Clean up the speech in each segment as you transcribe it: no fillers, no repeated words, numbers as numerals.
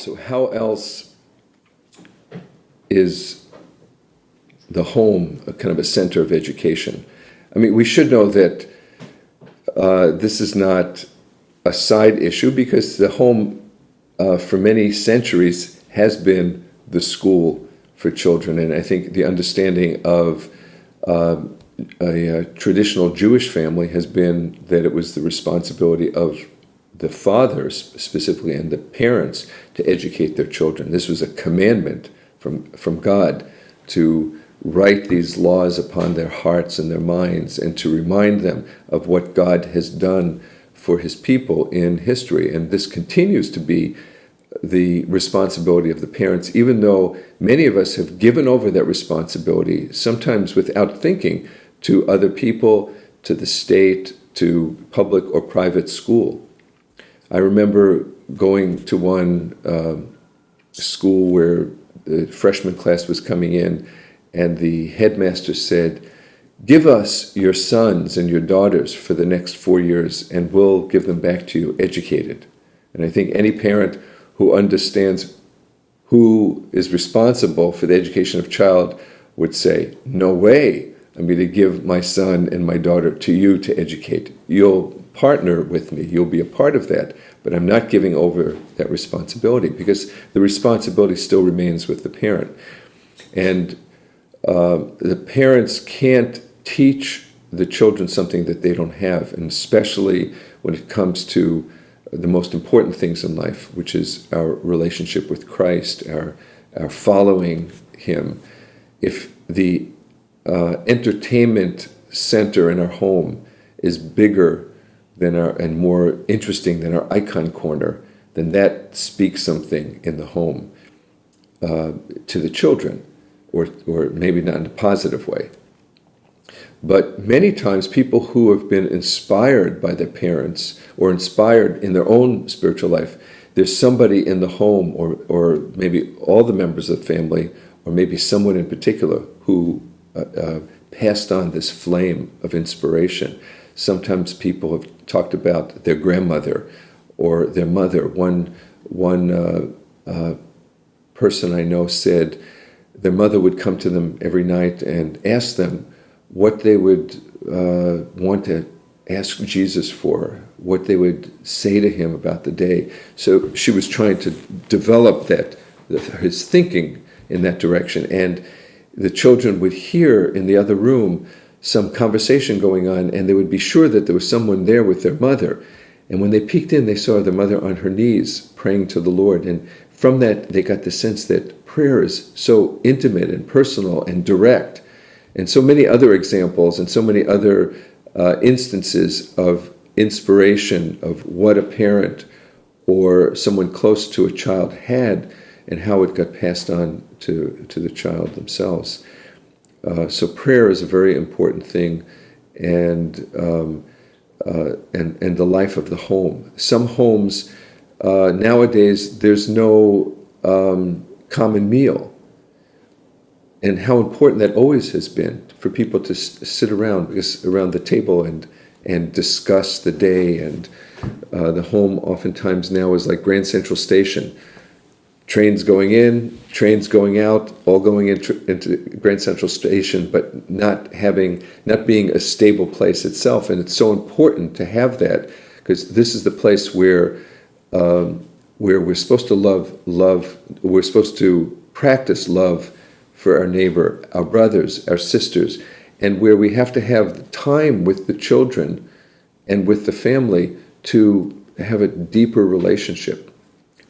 So how else is the home a kind of a center of education? I mean, we should know that this is not a side issue, because the home for many centuries has been the school for children. And I think the understanding of a traditional Jewish family has been that it was the responsibility of the fathers specifically and the parents to educate their children. This was a commandment from God to write these laws upon their hearts and their minds, and to remind them of what God has done for his people in history. And this continues to be the responsibility of the parents, even though many of us have given over that responsibility, sometimes without thinking, to other people, to the state, to public or private school. I remember going to one school where the freshman class was coming in, and the headmaster said, "Give us your sons and your daughters for the next 4 years, and we'll give them back to you educated." And I think any parent who understands who is responsible for the education of a child would say, "No way, I'm going to give my son and my daughter to you to educate. You'll partner with me, you'll be a part of that, but I'm not giving over that responsibility," because the responsibility still remains with the parent. And the parents can't teach the children something that they don't have, and especially when it comes to the most important things in life, which is our relationship with Christ, our following him. If the entertainment center in our home is bigger than and more interesting than our icon corner, then that speaks something in the home to the children, or maybe not in a positive way. But many times people who have been inspired by their parents or inspired in their own spiritual life, there's somebody in the home, or maybe all the members of the family, or maybe someone in particular who passed on this flame of inspiration. Sometimes people have talked about their grandmother or their mother. One person I know said their mother would come to them every night and ask them what they would want to ask Jesus for, what they would say to him about the day. So she was trying to develop his thinking in that direction. And the children would hear in the other room some conversation going on, and they would be sure that there was someone there with their mother. And when they peeked in, they saw their mother on her knees praying to the Lord. And from that, they got the sense that prayer is so intimate and personal and direct. And so many other examples and so many other instances of inspiration of what a parent or someone close to a child had, and how it got passed on to the child themselves. So prayer is a very important thing, and the life of the home. Some homes nowadays, there's no common meal, and how important that always has been for people to sit around the table and discuss the day. And the home oftentimes now is like Grand Central Station. Trains going in, trains going out, all going into Grand Central Station, but not being a stable place itself. And it's so important to have that, because this is the place where we're supposed to love. We're supposed to practice love for our neighbor, our brothers, our sisters, and where we have to have time with the children and with the family to have a deeper relationship.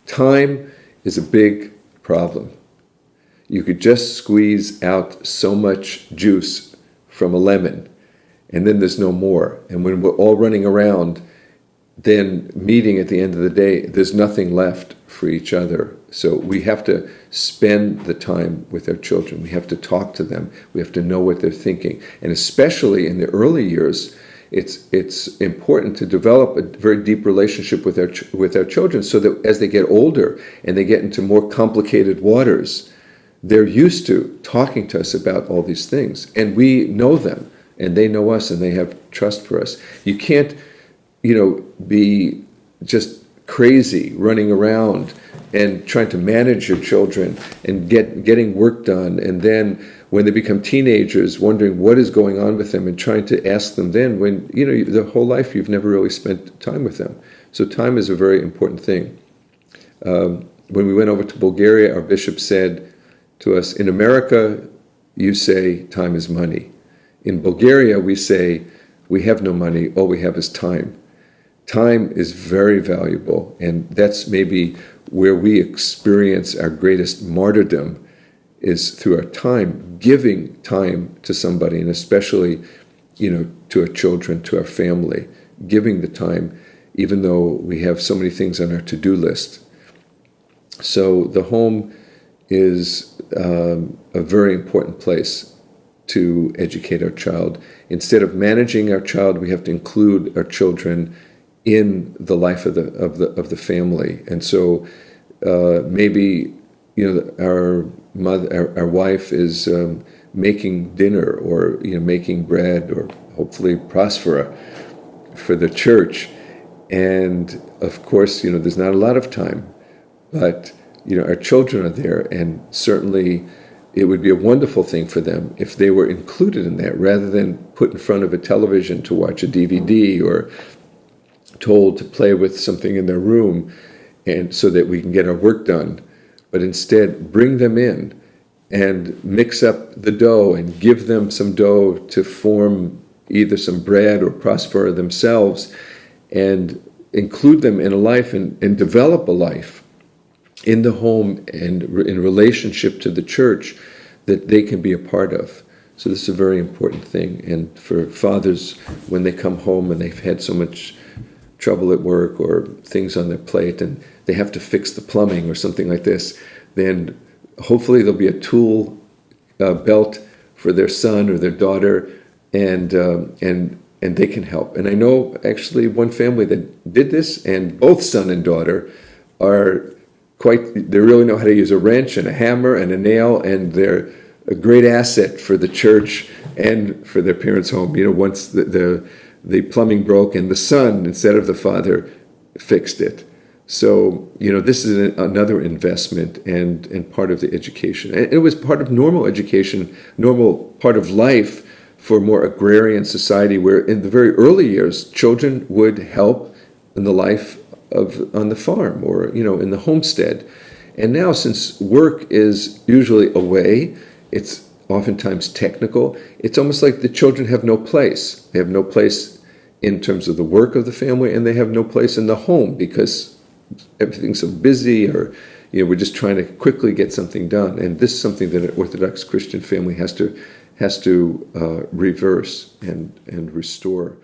Time is a big problem. You could just squeeze out so much juice from a lemon, and then there's no more. And when we're all running around, then meeting at the end of the day, there's nothing left for each other. So we have to spend the time with our children. We have to talk to them. We have to know what they're thinking. And especially in the early years, it's important to develop a very deep relationship with our children, so that as they get older and they get into more complicated waters, they're used to talking to us about all these things, and we know them, and they know us, and they have trust for us. You can't, be just crazy running around and trying to manage your children and getting work done, and then when they become teenagers, wondering what is going on with them and trying to ask them then when, the whole life you've never really spent time with them. So time is a very important thing. When we went over to Bulgaria, our bishop said to us, in America, you say time is money. In Bulgaria, we say we have no money, all we have is time. Time is very valuable, and that's maybe where we experience our greatest martyrdom, is through our time, giving time to somebody, and especially, to our children, to our family, giving the time, even though we have so many things on our to-do list. So the home is a very important place to educate our child. Instead of managing our child, we have to include our children in the life of the family. And so maybe our wife is making dinner, or making bread, or hopefully prospera for the church. And of course, there's not a lot of time, but our children are there, and certainly it would be a wonderful thing for them if they were included in that, rather than put in front of a television to watch a DVD, or told to play with something in their room, and so that we can get our work done. But instead, bring them in and mix up the dough and give them some dough to form either some bread or prosper themselves, and include them in a life and develop a life in the home and in relationship to the church that they can be a part of. So this is a very important thing. And for fathers, when they come home and they've had so much trouble at work or things on their plate and they have to fix the plumbing or something like this, then hopefully there'll be a tool belt for their son or their daughter, and they can help. And I know actually one family that did this, and both son and daughter they really know how to use a wrench and a hammer and a nail, and they're a great asset for the church and for their parents' home. Once the plumbing broke, and the son, instead of the father, fixed it. So, this is another investment and part of the education. And it was part of normal education, normal part of life for more agrarian society, where in the very early years, children would help in the life on the farm, or, in the homestead. And now, since work is usually away, it's oftentimes technical, it's almost like the children have no place. They have no place in terms of the work of the family, and they have no place in the home because everything's so busy, or we're just trying to quickly get something done. And this is something that an Orthodox Christian family has to reverse and restore.